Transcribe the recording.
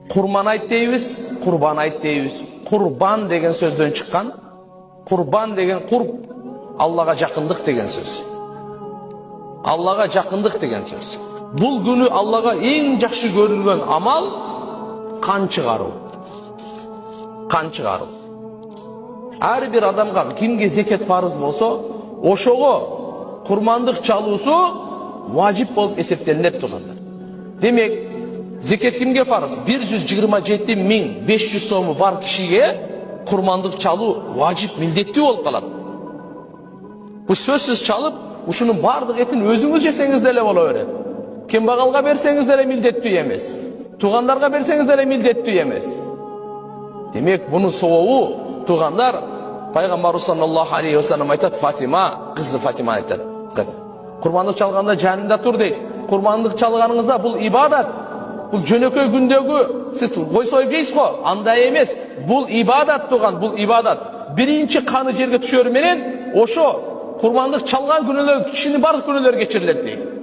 Kurban ayt deybiz, kurban ayt deybiz. Kurban деген сөздөн чыккан. Kurban деген курб, Аллага жакындык деген сөз. Аллага жакындык деген сөз. Бул күнү Аллага эң жакшы көрүлгөн амал кан чыгаруу. Кан чыгаруу. Ар бир адамга кимге зекет фарыз болсо, ошого курмандык чалуусу важип болуп эсептелинет тургандар. Демек, зекет кимге фарыз? 127.500 сому бар кишиге курмандык чалуу важип, милдеттүү болуп калат. Бу сөзсүз чалып, ушунун бардык этин өзүңүз жесеңиз деле боло берет. Кембагалга берсеңиз деле милдеттүү эмес. Туугандарга берсеңиз деле милдеттүү эмес. Демек, бунун сообу туугандар Пайгамбар саллаллаху алейхи ва саллям айтат, Фатима, кызы Фатима айтат. Курмандык чалганда жанында тур дейт. Курмандык чалганыңызда бул ибадат. Бул жөнөкөй күндөгү сиз кой союп жейсиз го, андай эмес. Бул ибадат туган, бул ибадат. Биринчи каны жерге түшөрү менен ошо курмандык чалган күнөлөр, кишинин бардык күнөлөрү кечирилет дейт.